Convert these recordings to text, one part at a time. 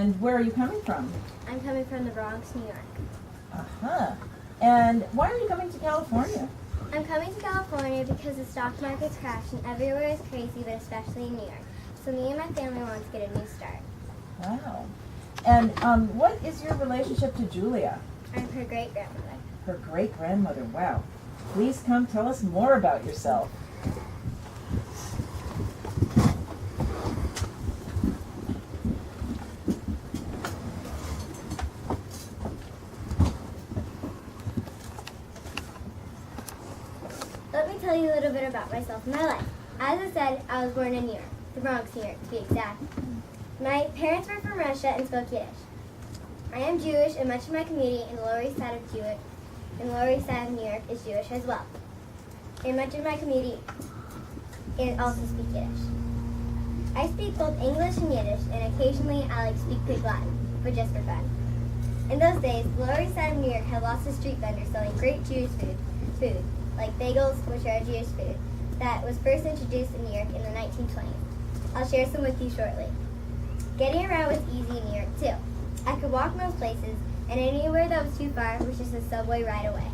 And where are you coming from? I'm coming from the Bronx, New York. Uh-huh. And why are you coming to California? I'm coming to California because the stock market's crashed and everywhere is crazy, but especially in New York. So me and my family want to get a new start. Wow. And what is your relationship to Julia? I'm her great-grandmother. Her great-grandmother. Wow. Please come tell us more about yourself. Let me tell you a little bit about myself and my life. As I said, I was born in New York, the Bronx, New York to be exact. My parents were from Russia and spoke Yiddish. I am Jewish, and much of my community in the Lower East Side of New York is Jewish as well. And much of my community also speak Yiddish. I speak both English and Yiddish, and occasionally I like to speak Greek Latin, just for fun. In those days, the Lower East Side of New York had lots of street vendors selling great Jewish food, like bagels, which are Jewish food, that was first introduced in New York in the 1920s. I'll share some with you shortly. Getting around was easy in New York, too. I could walk most places, and anywhere that was too far was just a subway ride away.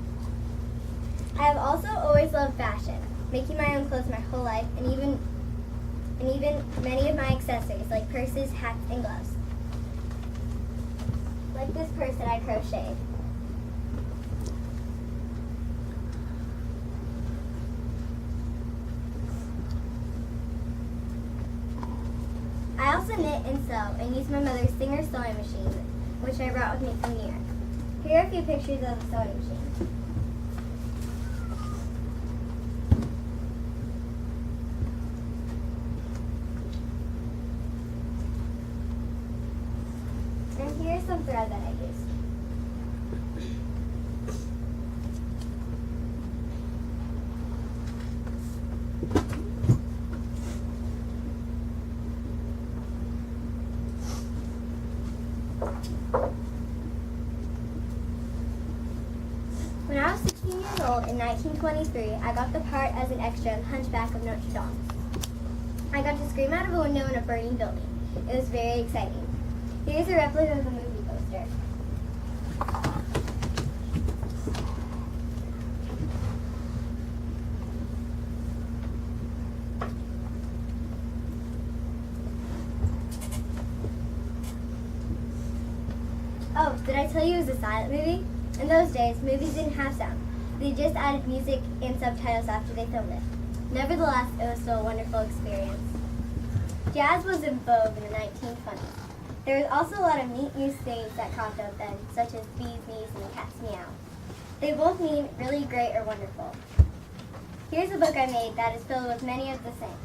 I have also always loved fashion, making my own clothes my whole life, and even many of my accessories, like purses, hats, and gloves. Like this purse that I crocheted. I also knit and sew and use my mother's Singer sewing machine, which I brought with me from New York. Here are a few pictures of the sewing machine. And here's some thread that I used. When I was 16 years old in 1923, I got the part as an extra in Hunchback of Notre Dame. I got to scream out of a window in a burning building. It was very exciting. Here's a replica of the movie poster. Oh, did I tell you it was a silent movie? In those days, movies didn't have sound. They just added music and subtitles after they filmed it. Nevertheless, it was still a wonderful experience. Jazz was in vogue in the 1920s. There was also a lot of neat new sayings that cropped up then, such as bees, knees, and the cat's meow. They both mean really great or wonderful. Here's a book I made that is filled with many of the sayings.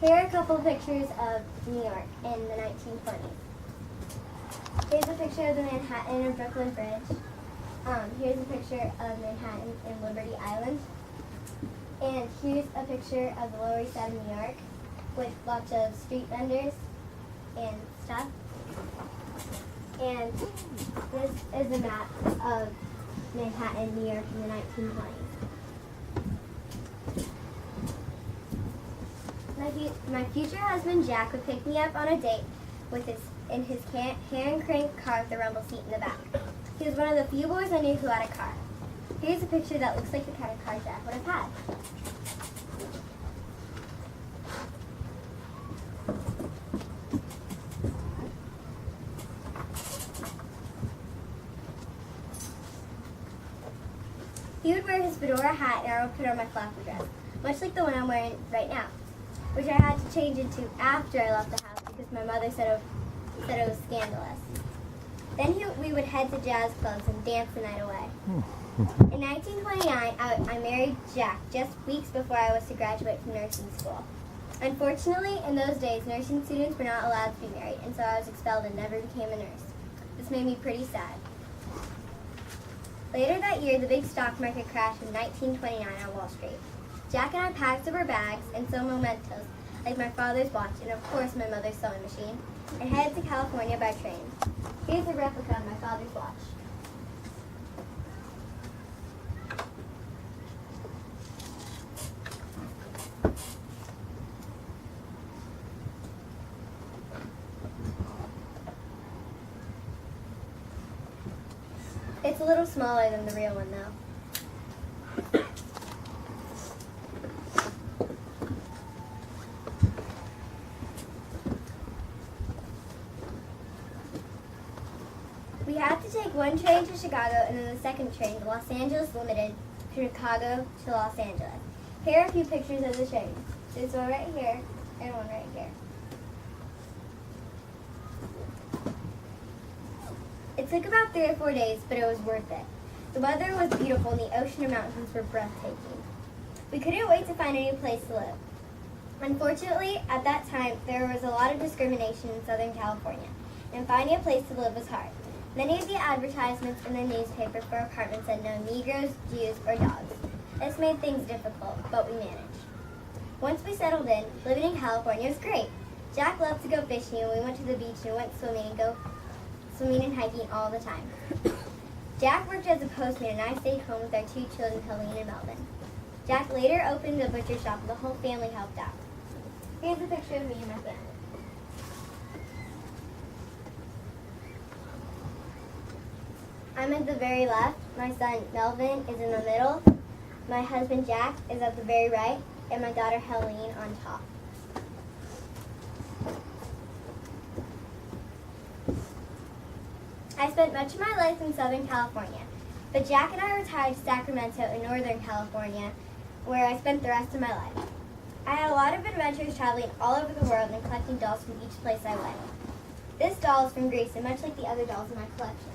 Here are a couple pictures of New York in the 1920s. Here's a picture of the Manhattan and Brooklyn Bridge. Here's a picture of Manhattan and Liberty Island. And here's a picture of the Lower East Side of New York with lots of street vendors and stuff. And this is a map of Manhattan, New York in the 1920s. My future husband Jack would pick me up on a date with his hand-cranked car with the rumble seat in the back. He was one of the few boys I knew who had a car. Here's a picture that looks like the kind of car Jack would have had. He would wear his fedora hat and I would put on my floppy dress, much like the one I'm wearing right now, which I had to change into after I left the house because my mother said it was scandalous. Then we would head to jazz clubs and dance the night away. In 1929, I married Jack just weeks before I was to graduate from nursing school. Unfortunately, in those days, nursing students were not allowed to be married, and so I was expelled and never became a nurse. This made me pretty sad. Later that year, the big stock market crashed in 1929 on Wall Street. Jack and I packed up our bags and some mementos, like my father's watch and of course my mother's sewing machine, and headed to California by train. Here's a replica of my father's watch. It's a little smaller than the real one though. We had to take one train to Chicago and then the second train to Los Angeles Limited, Chicago to Los Angeles. Here are a few pictures of the train. There's one right here and one right here. It took about 3 or 4 days, but it was worth it. The weather was beautiful and the ocean and mountains were breathtaking. We couldn't wait to find a new place to live. Unfortunately, at that time, there was a lot of discrimination in Southern California, and finding a place to live was hard. Many of the advertisements in the newspaper for apartments said no Negroes, Jews, or dogs. This made things difficult, but we managed. Once we settled in, living in California was great. Jack loved to go fishing, and we went to the beach and went swimming and hiking all the time. Jack worked as a postman, and I stayed home with our 2 children, Helene and Melvin. Jack later opened a butcher shop, and the whole family helped out. Here's a picture of me and my family. I'm at the very left, my son Melvin is in the middle, my husband Jack is at the very right, and my daughter Helene on top. I spent much of my life in Southern California, but Jack and I retired to Sacramento in Northern California, where I spent the rest of my life. I had a lot of adventures traveling all over the world and collecting dolls from each place I went. This doll is from Greece and much like the other dolls in my collection.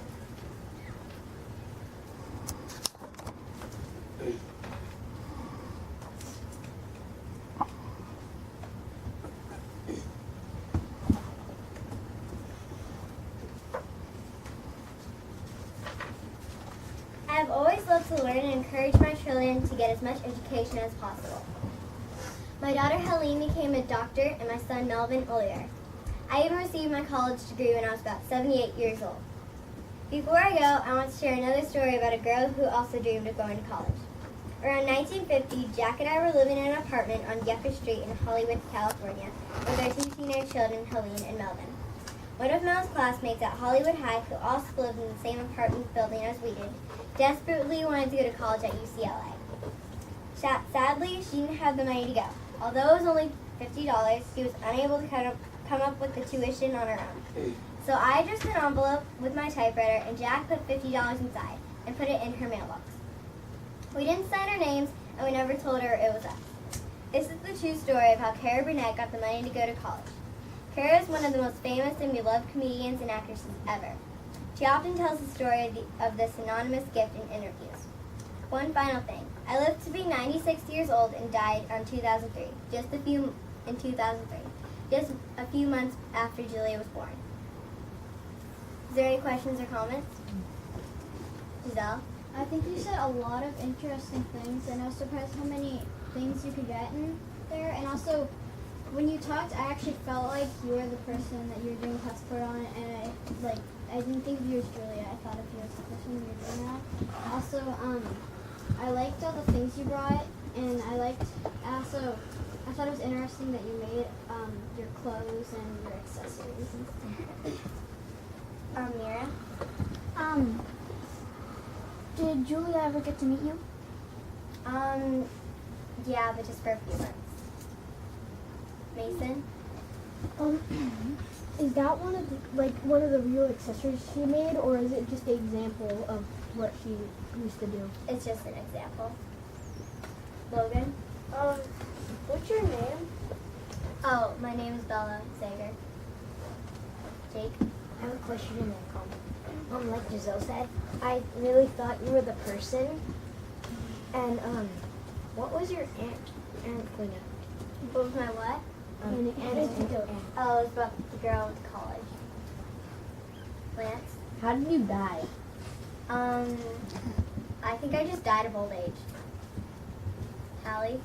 I have always loved to learn and encourage my children to get as much education as possible. My daughter Helene became a doctor and my son Melvin a lawyer. I even received my college degree when I was about 78 years old. Before I go, I want to share another story about a girl who also dreamed of going to college. Around 1950, Jack and I were living in an apartment on Yucca Street in Hollywood, California, with our 2 teenage children, Helene and Melvin. One of Mel's classmates at Hollywood High, who also lived in the same apartment building as we did, desperately wanted to go to college at UCLA. Sadly, she didn't have the money to go. Although it was only $50, she was unable to come up with the tuition on her own. So I addressed an envelope with my typewriter, and Jack put $50 inside and put it in her mailbox. We didn't sign our names, and we never told her it was us. This is the true story of how Cara Burnett got the money to go to college. Cara is one of the most famous and beloved comedians and actresses ever. She often tells the story of this anonymous gift in interviews. One final thing. I lived to be 96 years old and died in 2003, just a few months after Julia was born. Is there any questions or comments? Giselle? I think you said a lot of interesting things, and I was surprised how many things you could get in there. And also, when you talked, I actually felt like you were the person that you were doing passport on, and I didn't think of you as Julia. I thought of you as the person you were doing that. Also, I liked all the things you brought, and I thought it was interesting that you made your clothes and your accessories and stuff. Mira? Did Julia ever get to meet you? Yeah, but just for a few months. Mason? Is that one of the real accessories she made, or is it just an example of what she used to do? It's just an example. Logan? What's your name? Oh, my name is Bella Sager. Jake? I have a question and a comment. Like Giselle said, I really thought you were the person. And what was your anecdote? What was my what? Anecdote. Oh, it was about the girl with college. Lance? How did you die? I think I just died of old age. Hallie?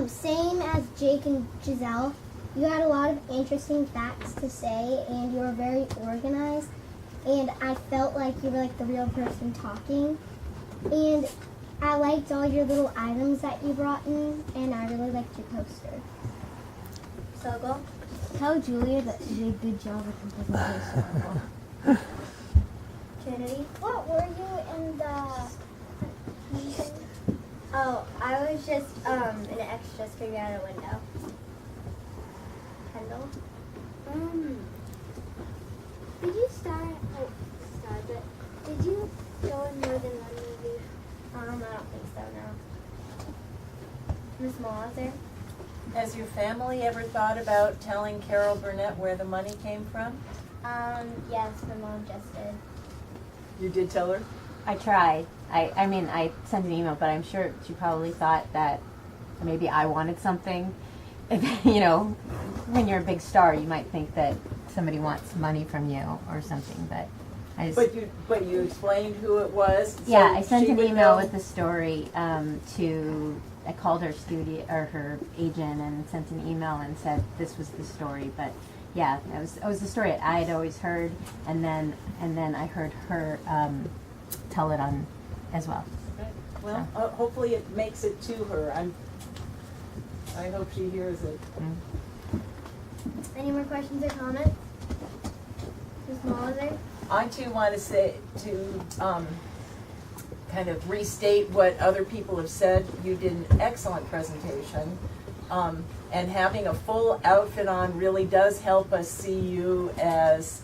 Same as Jake and Giselle. You had a lot of interesting facts to say, and you were very organized. And I felt like you were like the real person talking. And I liked all your little items that you brought in, and I really liked your poster. Sogol? Tell Julia that she did a good job with the presentation. opportunity. What were you in the meeting? Oh, I was just an extra screaming out a window. Kendall? Did you but did you go in more than one movie? I don't think so, no. Miss Molliser? Has your family ever thought about telling Carol Burnett where the money came from? Yes, my mom just did. You did tell her? I tried. I mean, I sent an email, but I'm sure she probably thought that maybe I wanted something. You know, when you're a big star, you might think that somebody wants money from you or something, but I just... But you explained who it was? So yeah, I sent she an would email know? with the story I called her studio or her agent and sent an email and said this was the story. But yeah, it was the story I had always heard, and then I heard her tell it on as well. Okay. Well, hopefully it makes it to her. I hope she hears it. Any more questions or comments? Miss Molliser? I too want to say kind of restate what other people have said. You did an excellent presentation, and having a full outfit on really does help us see you as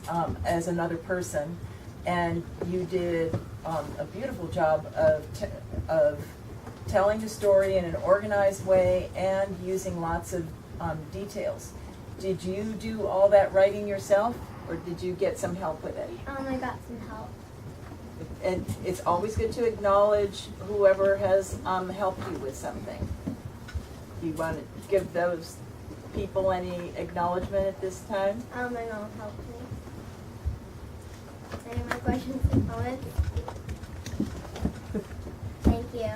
another person. And you did a beautiful job of telling the story in an organized way and using lots of details. Did you do all that writing yourself, or did you get some help with it? I got some help. And it's always good to acknowledge whoever has helped you with something. Do you want to give those people any acknowledgement at this time? My mom helped me. Any more questions or comments? Thank you.